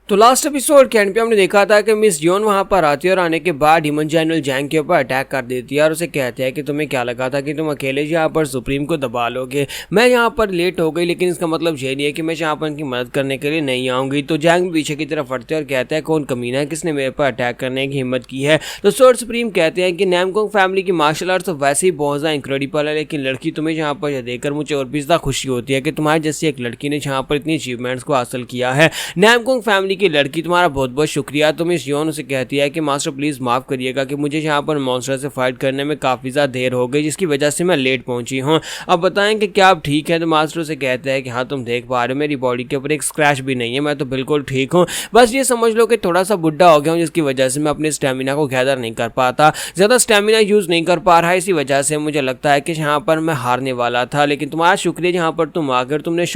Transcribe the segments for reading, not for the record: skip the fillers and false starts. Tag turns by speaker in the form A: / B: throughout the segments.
A: तो last episode के and पे हमने देखा था कि मिस जॉन वहां पर आती है और आने के बाद ह्यूमन जनरल जैंग के ऊपर अटैक कर देती है और उसे कहते हैं कि तुम्हें क्या लगा था कि तुम अकेले यहाँ पर सुप्रीम को दबा लोगे। मैं यहाँ पर लेट हो गई, लेकिन इसका मतलब ये नहीं है कि मैं यहाँ पर उनकी मदद करने के लिए नहीं आऊंगी। तो जैंग पीछे की तरफ हटते हैं और कहते हैं कौन कमीना है, किसने मेरे पर अटैक करने की हिम्मत की है। तो स्वॉर्ड सुप्रीम कहते हैं कि नैमकोंग फैमिली की मार्शल आर्ट्स तो वैसे ही बहुत ज़्यादा इंक्रेडिबल है, लेकिन लड़की तुम्हें यहाँ पर यह देखकर मुझे और भी ज़्यादा खुशी होती है कि तुम्हारे जैसी एक लड़की ने यहाँ पर इतनी अचीवमेंट्स को हासिल किया है। नैमकोंग फैमिली की लड़की तुम्हारा बहुत बहुत शुक्रिया। तो मिस जॉन उसे कहती है कि मास्टर प्लीज माफ करिएगा कि मुझे यहाँ पर मॉन्स्टर से फाइट करने में काफी ज्यादा देर हो गई, जिसकी वजह से मैं लेट पहुंची हूँ। अब बताएं कि क्या आप ठीक है। तो मास्टर उसे कहते हैं कि हाँ तुम देख पा रहे हो मेरी बॉडी के ऊपर एक स्क्रैच भी नहीं है, मैं तो बिल्कुल ठीक हूँ। बस ये समझ लो कि थोड़ा सा बुढ़ा हो गया हूँ, जिसकी वजह से मैं अपने स्टेमिना को गैदर नहीं कर पाता, ज्यादा स्टेमिना यूज नहीं कर पा रहा है। इसी वजह से मुझे लगता है कि यहाँ पर मैं हारने वाला था, लेकिन तुम्हारा शुक्रिया जहाँ पर तुम आकर तुमने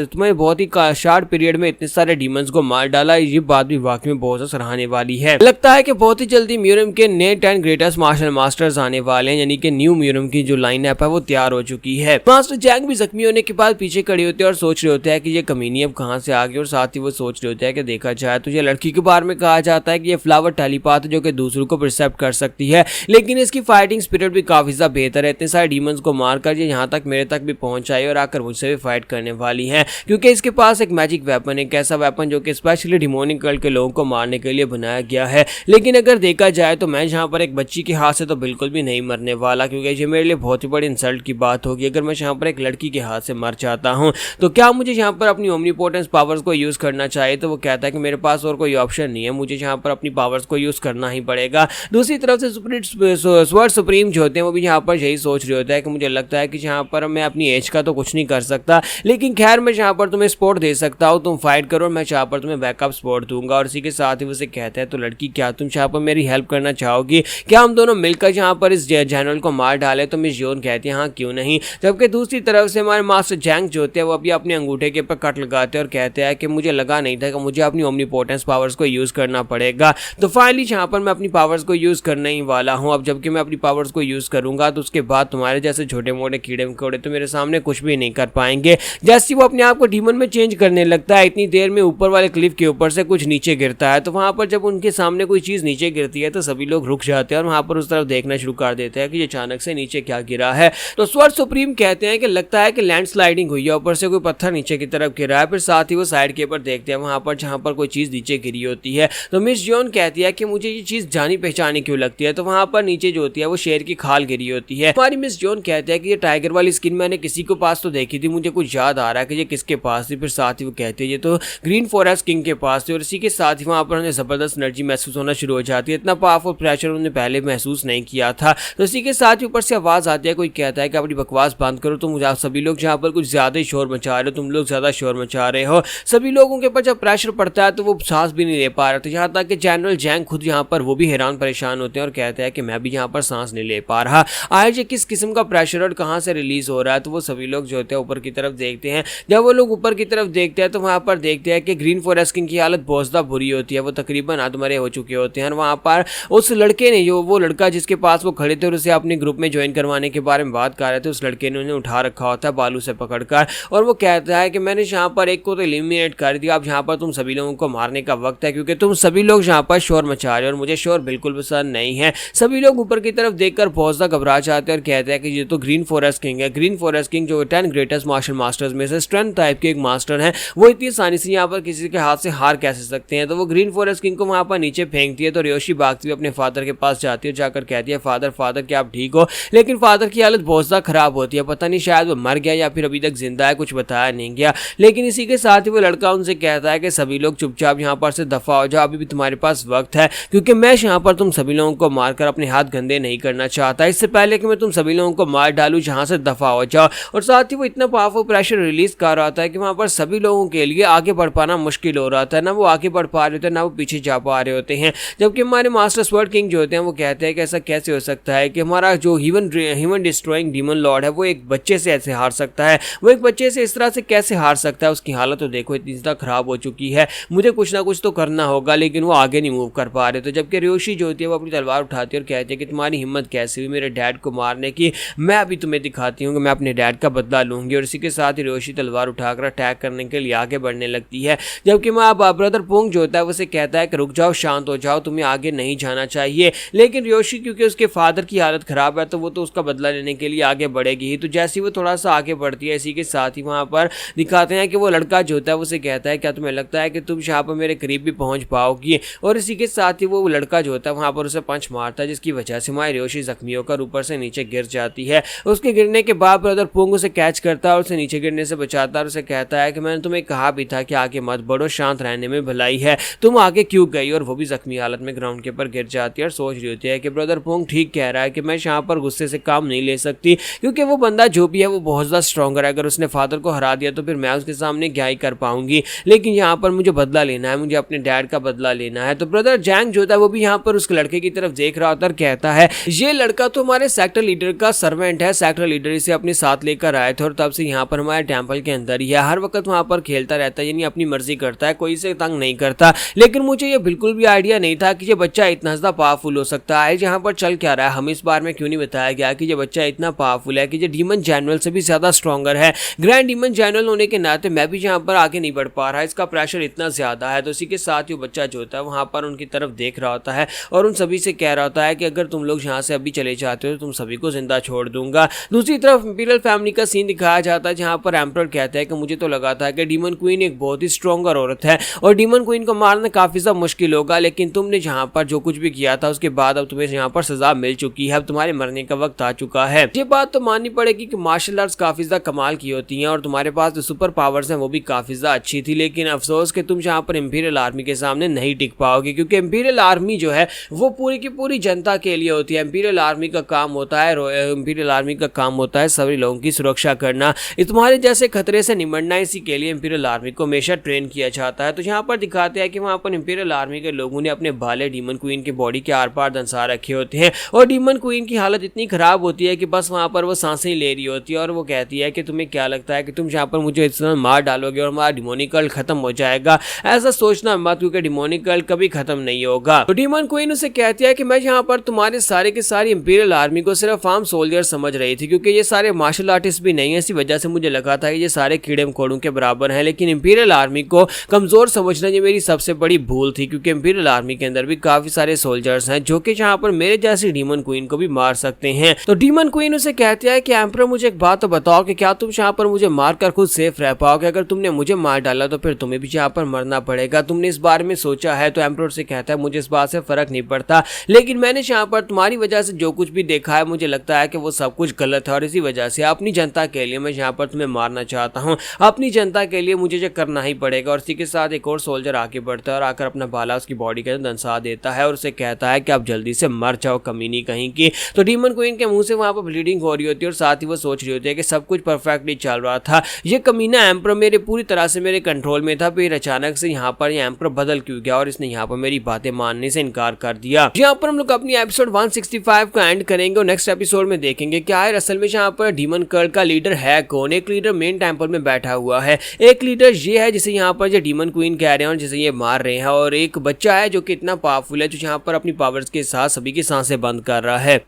A: तुम्हें बहुत ही शॉर्ट पीरियड में इतने सारे डीमंस को मार डाला। ये बात भी वाकई में बहुत सराहने वाली है। लगता है कि बहुत ही जल्दी म्यूरम के नए 10 ग्रेटेस्ट मार्शल मास्टर्स आने वाले हैं, यानी कि न्यू म्यूरम की जो लाइन अप है वो तैयार हो चुकी है। मास्टर जैंग भी जख्मी होने के बाद पीछे खड़े होते हैं और सोच रहे होते हैं कि ये कमीनी अब कहां से आ गई, और साथ ही वो सोच रहे होते हैं कि देखा जाए तो ये लड़की के बारे में कहा जाता है कि ये फ्लावर टेलीपाथ जो कि दूसरों को परसेप्ट कर सकती है, लेकिन इसकी फाइटिंग स्पिरिट भी काफी ज्यादा बेहतर है। इतने सारे डीमंस को मारकर ये यहाँ तक मेरे तक भी पहुंच आई और आकर मुझसे भी फाइट करने वाली है, क्योंकि इसके पास एक मैजिक वेपन, एक ऐसा वेपन जो कि स्पेशली डिमोनिक कल्ट के लोगों को मारने के लिए बनाया गया है। लेकिन अगर देखा जाए तो मैं यहाँ पर एक बच्ची के हाथ से तो बिल्कुल भी नहीं मरने वाला, क्योंकि ये मेरे लिए बहुत ही बड़ी इंसल्ट की बात होगी अगर मैं यहाँ पर एक लड़की के हाथ से मर जाता हूँ। तो क्या मुझे यहाँ पर अपनी ओमनीपोटेंस पावर्स को यूज करना चाहिए? तो वो कहता है कि मेरे पास और कोई ऑप्शन नहीं है, मुझे यहाँ पर अपनी पावर्स को यूज करना ही पड़ेगा। दूसरी तरफ से स्वॉर्ड सुप्रीम जो होते हैं वो भी यहाँ पर यही सोच रहे होता है कि मुझे लगता है कि यहाँ पर मैं अपनी एज का तो कुछ नहीं कर सकता, लेकिन खैर मैं यहाँ पर तुम्हें सपोर्ट दे सकता हूँ, तुम फाइट करो, मैं यहाँ पर तुम्हें बैकअप सपोर्ट दूंगा। और इसी के साथ ही उसे कहता है तो लड़की क्या तुम यहाँ पर मेरी हेल्प करना चाहोगी? क्या हम दोनों मिलकर यहाँ पर इस जनरल को मार डाले? तो मिस जॉन कहती है हाँ क्यों नहीं। जबकि दूसरी तरफ से हमारे मास्टर जैंग जो होते हैं वो अभी अपने अंगूठे के ऊपर कट लगाते हैं और कहते हैं कि मुझे लगा नहीं था कि मुझे अपनी ओमनीपोटेंस पावर्स को यूज करना पड़ेगा। तो फाइनली यहाँ पर मैं अपनी पावर्स को यूज करने ही वाला हूँ। अब जबकि मैं अपनी पावर्स को यूज करूंगा तो उसके बाद तुम्हारे जैसे छोटे मोटे कीड़े मकोड़े तो मेरे सामने कुछ भी नहीं कर पाएंगे। जैसे वो अपने आप को डीमन में चेंज करने लगता है, इतनी देर में ऊपर वाले क्लिफ के ऊपर से कुछ नीचे गिरता है। तो वहां पर जब उनके सामने कोई चीज नीचे गिरती है तो सभी लोग रुक जाते हैं और वहां पर उस तरफ देखना शुरू कर देते हैं कि अचानक से नीचे क्या गिरा है। तो स्वॉर्ड सुप्रीम कहते हैं कि लगता है कि लैंडस्लाइडिंग हुई है, ऊपर से कोई पत्थर नीचे की तरफ गिरा है। फिर साथ ही वो साइड के ऊपर देखते हैं वहां पर जहां पर कोई चीज नीचे गिरी होती है। तो मिस जॉन कहती है कि मुझे ये चीज जानी पहचानी क्यों लगती है। तो वहां पर नीचे जो होती है वो शेर की खाल गिरी होती है। हमारी मिस जॉन कहते हैं कि ये टाइगर वाली स्किन मैंने किसी को पास तो देखी थी, मुझे कुछ याद आ रहा है कि ये किसके पास थी। फिर साथ ही वो कहते हैं ये तो ग्रीन फॉरेस्ट किंग के पास थी। और इसी के साथ ही वहां पर उन्हें जबरदस्त एनर्जी महसूस होना शुरू हो जाती है, इतना पावरफुल प्रेशर उन्होंने पहले महसूस नहीं किया था। तो इसी के साथ ही ऊपर से आवाज आती है, कोई कहता है कि अपनी बकवास बंद करो, तुम सभी लोग जहाँ पर कुछ ज्यादा ही शोर मचा रहे हो, तुम लोग ज्यादा शोर मचा रहे हो। सभी लोगों के ऊपर जब प्रेशर पड़ता है तो वो सांस भी नहीं ले पा रहे थे, यहाँ तक कि जनरल जैंग खुद यहाँ पर वो भी हैरान परेशान होते हैं और कहते हैं कि मैं भी यहाँ पर सांस नहीं ले पा रहा। आज ये किस किस्म का प्रेशर और कहाँ से रिलीज हो रहा है। तो वो सभी लोग जो होते हैं ऊपर की तरफ देखते हैं। जब वो लोग ऊपर की तरफ देखते हैं तो वहाँ पर देखते हैं कि ग्रीन फॉरेस्ट किंग की हालत बहुत ज़्यादा बुरी होती है, वो तकरीबन आधमरे हो चुके होते हैं। वहाँ पर उस लड़के ने, जो वो लड़का जिसके पास वो खड़े थे और उसे अपने ग्रुप में ज्वाइन करवाने के बारे में बात कर रहे थे, उस लड़के ने उन्हें उठा रखा होता है बालू से पकड़कर, और वो कहता है कि मैंने यहाँ पर एक को तो एलिमिनेट कर दिया, अब यहाँ पर तुम सभी लोगों को मारने का वक्त है, क्योंकि तुम सभी लोग यहाँ पर शोर मचा रहे हो और मुझे शोर बिल्कुल पसंद नहीं है। सभी लोग ऊपर की तरफ देखकर बहुत ज़्यादा घबरा जाते हैं और कहते हैं कि ये तो ग्रीन फॉरेस्ट किंग है। ग्रीन फॉरेस्ट किंग जो 10 ग्रेटेस्ट मार्शल मास्टर्स में से स्ट्रेंथ टाइप के एक मास्टर हैं, वो इतनी आसानी से यहाँ पर किसी के हाथ से हार कैसे सकते हैं। तो वो ग्रीन फॉरेस्ट किंग को वहाँ पर नीचे फेंकती है। तो रियोशी भागती हुई अपने फादर के पास जाती है, जाकर कहती है फादर क्या आप ठीक हो? लेकिन फादर की हालत बहुत ज़्यादा खराब होती है, पता नहीं शायद वो मर गया या फिर अभी तक जिंदा है, कुछ बताया नहीं गया। लेकिन इसी के साथ ही वो लड़का उनसे कहता है कि सभी लोग चुपचाप यहाँ पर से दफा हो जाओ, अभी भी तुम्हारे पास वक्त है, क्योंकि मैं यहाँ पर तुम सभी लोगों को मारकर अपने हाथ गंदे नहीं करना चाहता, इससे पहले कि मैं तुम सभी लोगों को मार डालूं, जहाँ से दफा हो जाओ। और साथ ही वो इतना पावरफुल प्रेशर रिलीज कर रहा था कि वहाँ पर सभी लोगों के लिए आगे बढ़ पाना मुश्किल हो रहा था, ना वो आगे बढ़ पा रहे थे ना वो पीछे जा पा रहे होते हैं। जबकि हमारे मास्टर स्वॉर्ड किंग जो होते हैं वो कहते हैं कि ऐसा कैसे हो सकता है कि हमारा जो ह्यूमन डिस्ट्रॉइंग डीमन लॉर्ड है वो एक बच्चे से ऐसे हार सकता है, वो एक बच्चे से इस तरह से कैसे हार सकता है? उसकी हालत तो देखो इतनी ज़्यादा खराब हो चुकी है, मुझे कुछ ना कुछ तो करना होगा। लेकिन वो आगे नहीं मूव कर पा रहे। तो जबकि रियोशी जो होती है वो अपनी तलवार उठाती है और कहती है कि तुम्हारी हिम्मत कैसे हुई मेरे डैड को मारने की, मैं अभी तुम्हें दिखाती हूँ कि मैं अपने डैड का बदला लूंगी। और इसी के साथ ही रियोशी तलवार उठाकर अटैक करने के लिए आगे बढ़ने लगती है। जबकि वहाँ पर ब्रदर पोंग जो होता है उसे कहता है कि रुक जाओ, शांत हो जाओ, तुम्हें आगे नहीं जाना चाहिए। लेकिन रियोशी क्योंकि उसके फादर की हालत खराब है तो वो तो उसका बदला लेने के लिए आगे बढ़ेगी ही। तो जैसे ही वो थोड़ा सा आगे बढ़ती है, इसी के साथ ही वहाँ पर दिखाते हैं कि वो लड़का जो होता है उसे कहता है क्या तुम्हें लगता है कि तुम यहाँ पर मेरे करीब भी पहुंच पाओगी। और इसी के साथ ही वो लड़का जो होता है वहाँ पर उसे पंच मारता है, जिसकी वजह से हमारी रियोशी जख्मी होकर ऊपर से नीचे गिर जाती है। उसके गिरने के बाद ब्रदर पोंग उसे कैच करता है और उसे नीचे गिरने से बचाता है और उसे कहता है कि मैंने तुम्हें कहा भी था कि आगे मत बढ़ो, शांत रहने में भलाई है, तुम आगे क्यों गई। और वो भी जख्मी हालत में ग्राउंड के ऊपर गिर जाती है और सोच रही होती है कि ब्रदर पोंग ठीक कह रहा है कि मैं यहाँ पर गुस्से से काम नहीं ले सकती, क्योंकि वो बंदा जो भी है वो बहुत ज़्यादा स्ट्रॉन्गर है। अगर उसने फादर को हरा दिया तो फिर मैं उसके सामने क्या ही कर पाऊंगी, लेकिन यहाँ पर मुझे बदला लेना है, मुझे अपने डैड का बदला लेना है। तो ब्रदर जैंग जो था वो भी यहाँ पर उस लड़के की तरफ देख रहा होता है और कहता है ये लड़का तो हमारे सेक्टर लीडर का सर्वेंट है, सेक्टर लीडर इसे अपने साथ लेकर आए थे और तब से यहाँ पर हमारे टेंपल के अंदर ही है, हर वक्त वहाँ पर खेलता रहता है, यानी अपनी मर्जी करता है, कोई से तंग नहीं करता। लेकिन मुझे ये बिल्कुल भी आइडिया नहीं था कि ये बच्चा इतना ज़्यादा पावरफुल हो सकता है। यहाँ पर चल क्या रहा है, हमें इस बार में क्यों नहीं बताया गया कि ये बच्चा इतना पावरफुल है कि ये डीमन जनरल से भी ज़्यादा स्ट्रॉन्गर है। ग्रैंड डीमन जनरल होने के नाते मैं भी यहाँ पर आगे नहीं बढ़ पा रहा है, इसका प्रेशर इतना ज़्यादा है। तो इसी के साथ ही बच्चा जो होता है वहाँ पर उनकी तरफ देख रहा होता है और उन सभी से कह रहा होता है कि अगर तुम लोग यहाँ से अभी चले जाते हो तो तुम सभी को जिंदा छोड़ दूंगा। दूसरी तरफ इंपीरियल फैमिली का सीन दिखाया जाता है जहाँ पर एम्परर कहता है कि मुझे तो लगा था कि डीमन क्वीन एक बहुत ही स्ट्रॉन्गर औरत है और डीमन क्वीन को मारना काफी ज़्यादा मुश्किल होगा, लेकिन तुमने जहाँ पर जो कुछ भी किया था उसके बाद अब तुम्हें यहाँ पर सजा मिल चुकी है, अब तुम्हारे मरने का वक्त आ चुका है। ये बात तो माननी पड़ेगी कि मार्शल आर्ट्स काफी ज्यादा कमाल की होती हैं और तुम्हारे पास जो सुपर पावर्स हैं वो भी काफी ज्यादा अच्छी थी, लेकिन अफसोस कि तुम यहाँ पर इंपीरियल आर्मी के सामने नहीं टिक पाओगे, क्योंकि इंपीरियल आर्मी जो है वो पूरी की पूरी जनता के लिए होती है। इंपीरियल आर्मी का काम होता है सभी लोगों की सुरक्षा करना, तुम्हारे जैसे खतरे से निमटना, इसी के लिए इंपीरियल आर्मी को हमेशा ट्रेन किया जाता है। तो यहाँ पर दिखाते हैं कि वहाँ पर इंपीरियल आर्मी के लोगों ने अपने भाले डीमन क्वीन की बॉडी के आर पार दंसा रखे होते हैं और डीमन क्वीन की हालत इतनी खराब होती है कि बस वहाँ पर वो सांसें ले रही होती है और वो कहती है कि तुम्हें क्या लगता है कि तुम यहाँ पर मुझे इतना मार डालोगे और हमारा डिमोनिक कल्ट खत्म हो जाएगा। ऐसा सोचना मत, क्योंकि डिमोनिक कल्ट कभी खत्म नहीं होगा। तो डीमन क्वीन उसे कहती है कि मैं यहाँ पर तुम्हारे सारे के सारी इंपीरियल आर्मी को सिर्फ आर्म सोल्जर समझ रही थी, क्योंकि ये सारे मार्शल आर्टिस्ट भी नहीं है, इसी वजह से मुझे लगा था कि ये सारे कीड़े मकोड़ों के बराबर हैं। लेकिन इंपीरियल आर्मी को कमजोर समझना ये मेरी सबसे बड़ी भूल थी, क्योंकि इंपीरियल आर्मी के अंदर भी काफी सारे सोल्जर्स हैं जो कि यहाँ पर मेरे जैसी डीमन क्वीन को भी मार सकते हैं। तो डीमन क्वीन उसे कहती है कि एम्परर मुझे एक बात तो बताओ कि क्या तुम यहाँ पर मुझे मारकर खुद सेफ रह पाओगे? अगर तुमने मुझे मार डाला तो फिर तुम्हें भी यहाँ पर मरना पड़ेगा, तुमने इस बारे में सोचा है? तो एम्परर से कहता है मुझे इस बात से फर्क नहीं पड़ता, लेकिन मैंने यहाँ पर तुम्हारी वजह से जो कुछ भी देखा है मुझे लगता है कि वो सब कुछ गलत है और इसी वजह से अपनी जनता के लिए मैं यहाँ पर तुम्हें मारना चाहता हूँ। अपनी जनता के लिए मुझे ये करना ही पड़ेगा। और इसी के साथ एक और सोल्जर आगे बढ़ता है और आकर अपना भाला उसकी बॉडी के अंदर दंसा देता है और उसे कहता है कि आप जल्दी से मर जाओ कमीनी कहीं की। तो डीमन क्वीन के मुंह से वहां पर ब्लीडिंग हो रही होती है और साथ ही वो सोच रही होती है कि सब कुछ परफेक्टली चल रहा था, ये कमीना एम्परर मेरे पूरी तरह से मेरे कंट्रोल में था, फिर अचानक से यहाँ पर ये एम्परर बदल क्यों गया और इसने यहाँ पर मेरी बातें मानने से इनकार कर दिया। यहाँ पर हम लोग अपनी एपिसोड 165 का एंड करेंगे और नेक्स्ट एपिसोड में देखेंगे क्या है असल में यहाँ पर डीमन कल्ट का लीडर है कौन। एक लीडर मेन टेंपल में बैठा हुआ है, एक लीडर ये है जिसे यहाँ पर जो डीमन क्वीन कह रहे हैं और जिसे ये मार रहे हैं, और एक बच्चा है जो कि इतना पावरफुल है जो यहाँ पर अपनी पावर्स के साथ सभी की सांसें बंद कर रहा है।